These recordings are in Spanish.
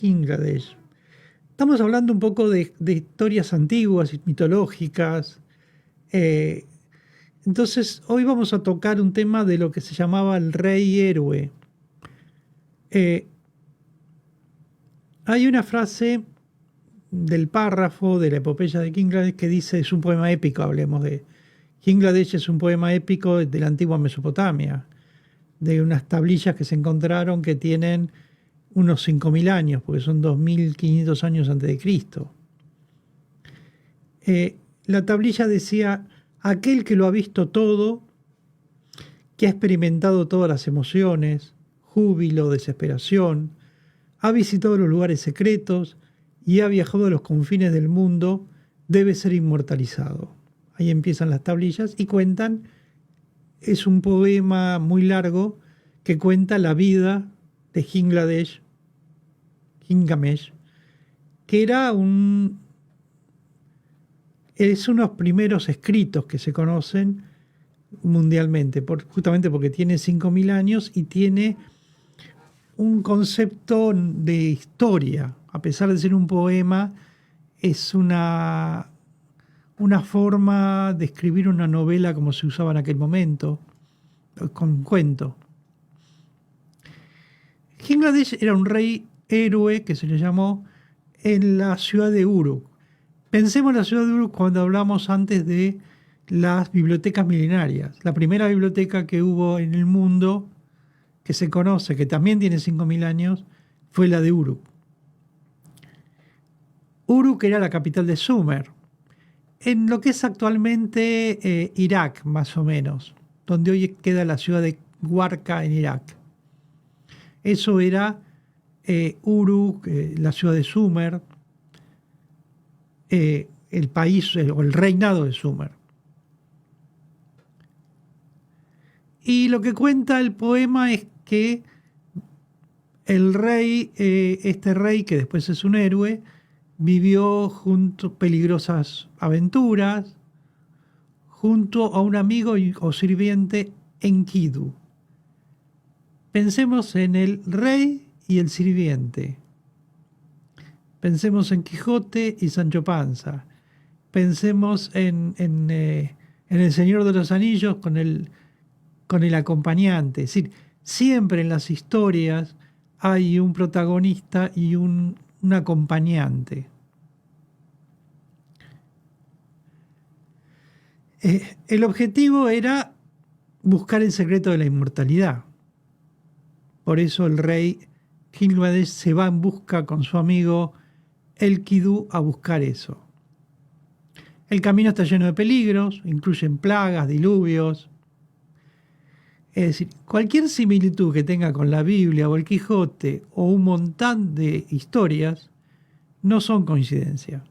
Bangladesh. Estamos hablando un poco de historias antiguas y mitológicas. Eh, entonces, hoy vamos a tocar un tema de lo que se llamaba el rey héroe. Eh, Hay una frase del párrafo de la epopeya de Bangladesh que dice, es un poema épico, hablemos de Bangladesh, es un poema épico de la antigua Mesopotamia, de unas tablillas que se encontraron que tienen unos 5.000 años, porque son 2.500 años antes de Cristo. La tablilla decía, aquel que lo ha visto todo, que ha experimentado todas las emociones, júbilo, desesperación, ha visitado los lugares secretos y ha viajado a los confines del mundo, debe ser inmortalizado. Ahí empiezan las tablillas y cuentan, es un poema muy largo que cuenta la vida de Gilgamesh, que es uno de los primeros escritos que se conocen mundialmente, justamente porque tiene 5.000 años y tiene un concepto de historia. A pesar de ser un poema, es una forma de escribir una novela como se usaba en aquel momento, con cuento. Bangladesh era un rey héroe que se le llamó en la ciudad de Uruk. Pensemos en la ciudad de Uruk cuando hablamos antes de las bibliotecas milenarias. La primera biblioteca que hubo en el mundo, que se conoce, que también tiene 5.000 años, fue la de Uruk. Uruk era la capital de Sumer, en lo que es actualmente Irak, más o menos, donde hoy queda la ciudad de Warka en Irak. Eso era Uruk, la ciudad de Sumer, el país o el reinado de Sumer. Y lo que cuenta el poema es que el rey, este rey que después es un héroe, vivió peligrosas aventuras junto a un amigo o sirviente Enkidu. Pensemos en el rey y el sirviente. Pensemos en Quijote y Sancho Panza. Pensemos en El Señor de los Anillos con el acompañante. Es decir, siempre en las historias hay un protagonista y un acompañante. El objetivo era buscar el secreto de la inmortalidad. Por eso el rey Gilgamesh se va en busca con su amigo Enkidu a buscar eso. El camino está lleno de peligros, incluyen plagas, diluvios. Es decir, cualquier similitud que tenga con la Biblia o el Quijote o un montón de historias no son coincidencias.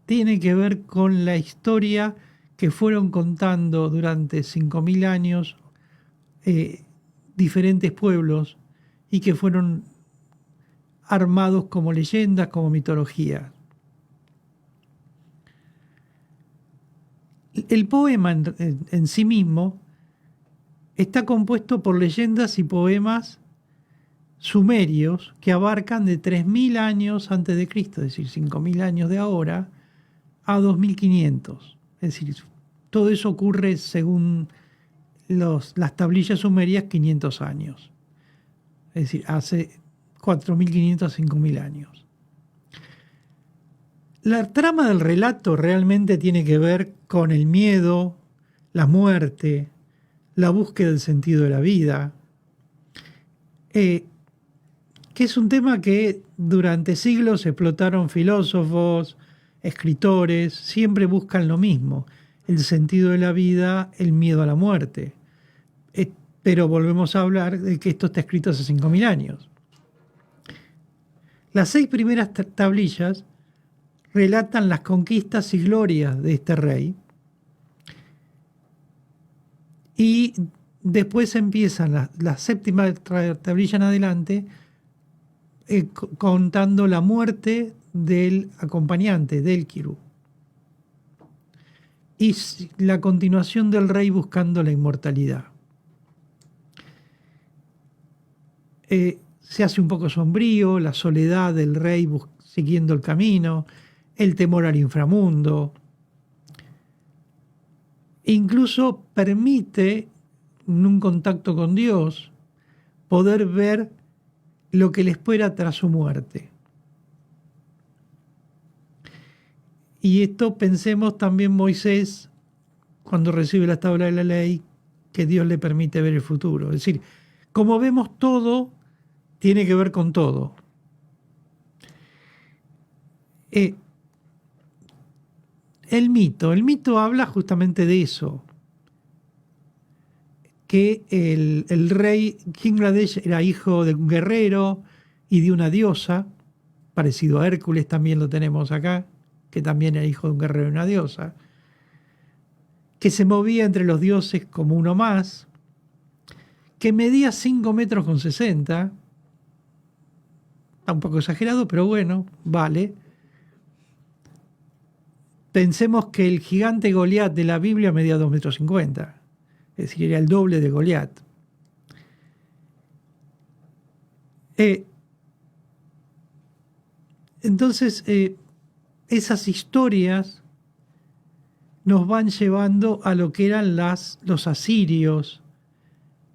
Tiene que ver con la historia que fueron contando durante 5.000 años diferentes pueblos y que fueron armados como leyendas, como mitología. El poema en sí mismo está compuesto por leyendas y poemas sumerios que abarcan de 3.000 años antes de Cristo, es decir, 5.000 años de ahora, a 2.500. Es decir, todo eso ocurre según las tablillas sumerias 500 años. Es decir, hace 4.500 a 5.000 años. La trama del relato realmente tiene que ver con el miedo, la muerte, la búsqueda del sentido de la vida, que es un tema que durante siglos explotaron filósofos, escritores, siempre buscan lo mismo, el sentido de la vida, el miedo a la muerte. Pero volvemos a hablar de que esto está escrito hace 5.000 años. Las 6 primeras tablillas relatan las conquistas y glorias de este rey. Y después empiezan la séptima tablilla en adelante contando la muerte del acompañante, del Enkidu. Y la continuación del rey buscando la inmortalidad. se hace un poco sombrío, la soledad del rey siguiendo el camino, el temor al inframundo. Incluso permite, en un contacto con Dios, poder ver lo que le espera tras su muerte. Y esto pensemos también Moisés, cuando recibe las tablas de la ley, que Dios le permite ver el futuro. Es decir, como vemos, todo tiene que ver con todo. El mito habla justamente de eso, que el rey Kinglades era hijo de un guerrero y de una diosa, parecido a Hércules también lo tenemos acá, que también era hijo de un guerrero y una diosa, que se movía entre los dioses como uno más, que medía 5 metros con 60, está un poco exagerado, pero bueno, vale. Pensemos que el gigante Goliat de la Biblia medía 2 metros 50, es decir, era el doble de Goliat. Entonces, esas historias nos van llevando a lo que eran los asirios,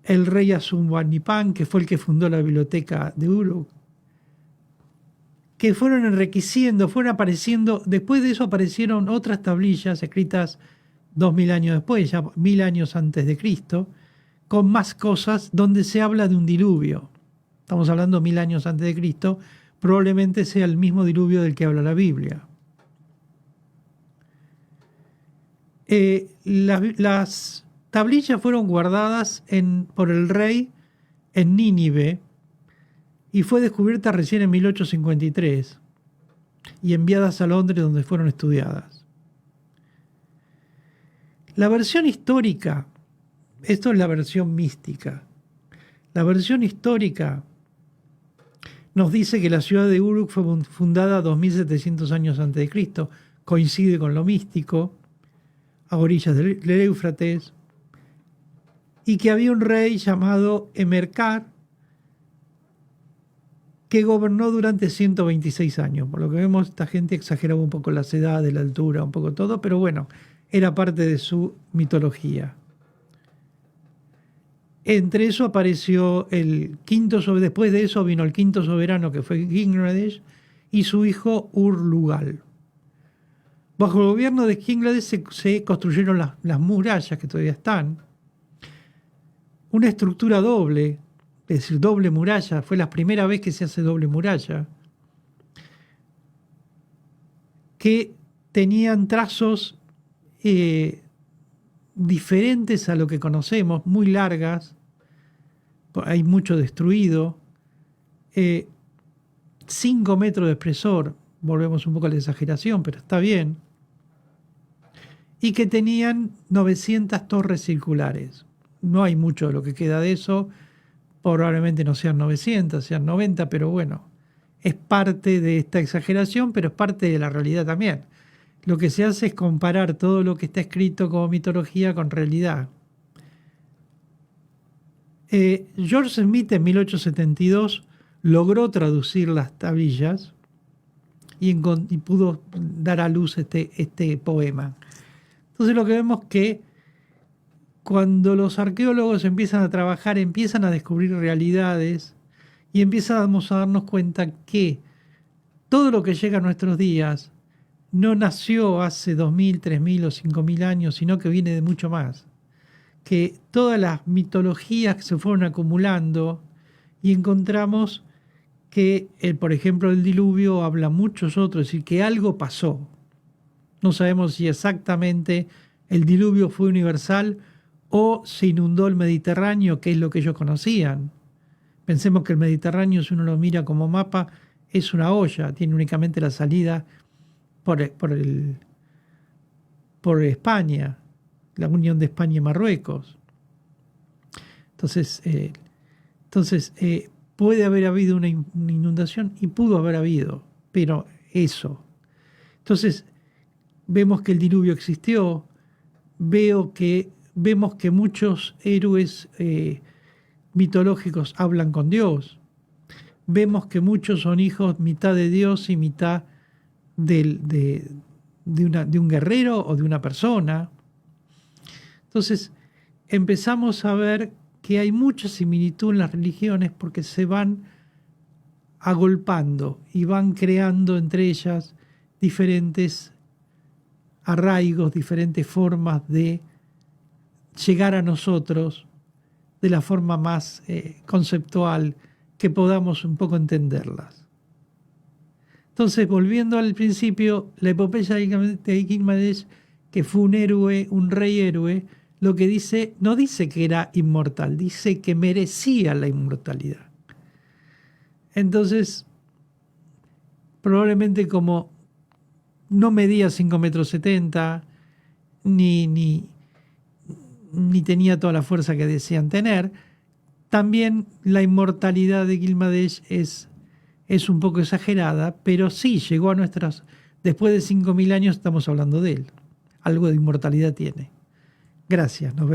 el rey Asurbanipal, que fue el que fundó la biblioteca de Uruk, que fueron enriqueciendo, fueron apareciendo. Después de eso aparecieron otras tablillas escritas 2000 años después, ya 1000 años antes de Cristo, con más cosas donde se habla de un diluvio. Estamos hablando 1000 años antes de Cristo, probablemente sea el mismo diluvio del que habla la Biblia. Las tablillas fueron guardadas por el rey en Nínive y fue descubierta recién en 1853 y enviadas a Londres, donde fueron estudiadas. La versión histórica, esto es la versión mística, la versión histórica nos dice que la ciudad de Uruk fue fundada 2700 años antes de Cristo, coincide con lo místico, a orillas del Éufrates, y que había un rey llamado Emerkar que gobernó durante 126 años. Por lo que vemos, esta gente exageraba un poco las edades, la altura, un poco todo, pero bueno, era parte de su mitología. Entre eso apareció después de eso vino el quinto soberano, que fue Kinglades, y su hijo Ur-Lugal. Bajo el gobierno de Kinglades se construyeron las murallas, que todavía están. Una estructura doble, es decir, doble muralla. Fue la primera vez que se hace doble muralla. Que tenían trazos diferentes a lo que conocemos, muy largas. Hay mucho destruido. 5 metros de espesor. Volvemos un poco a la exageración, pero está bien. Y que tenían 900 torres circulares. No hay mucho de lo que queda de eso. Probablemente no sean 900, sean 90, pero bueno, es parte de esta exageración, pero es parte de la realidad también. Lo que se hace es comparar todo lo que está escrito como mitología con realidad. George Smith en 1872 logró traducir las tablillas y pudo dar a luz este poema. Entonces lo que vemos es que cuando los arqueólogos empiezan a trabajar, empiezan a descubrir realidades y empezamos a darnos cuenta que todo lo que llega a nuestros días no nació hace 2000, 3000 o 5000 años, sino que viene de mucho más. Que todas las mitologías se fueron acumulando y encontramos que, por ejemplo, el diluvio habla muchos otros, es decir, que algo pasó. No sabemos si exactamente el diluvio fue universal o se inundó el Mediterráneo, que es lo que ellos conocían. Pensemos que el Mediterráneo, si uno lo mira como mapa, es una olla, tiene únicamente la salida por España, la unión de España y Marruecos. Entonces puede haber habido una inundación y pudo haber habido, pero eso. Entonces vemos que el diluvio existió, vemos que muchos héroes mitológicos hablan con Dios. vemos que muchos son hijos mitad de Dios y mitad de un guerrero o de una persona. Entonces empezamos a ver que hay mucha similitud en las religiones porque se van agolpando y van creando entre ellas diferentes arraigos, diferentes formas de llegar a nosotros de la forma más conceptual que podamos un poco entenderlas. Entonces, volviendo al principio, la epopeya de Gilgamesh, que fue un héroe, un rey héroe, lo que dice, no dice que era inmortal, dice que merecía la inmortalidad. Entonces, probablemente como no medía 5,70 m, ni tenía toda la fuerza que desean tener, también la inmortalidad de Gilgamesh es un poco exagerada, pero sí llegó a nuestras... Después de 5.000 años estamos hablando de él. Algo de inmortalidad tiene. Gracias. Nos vemos.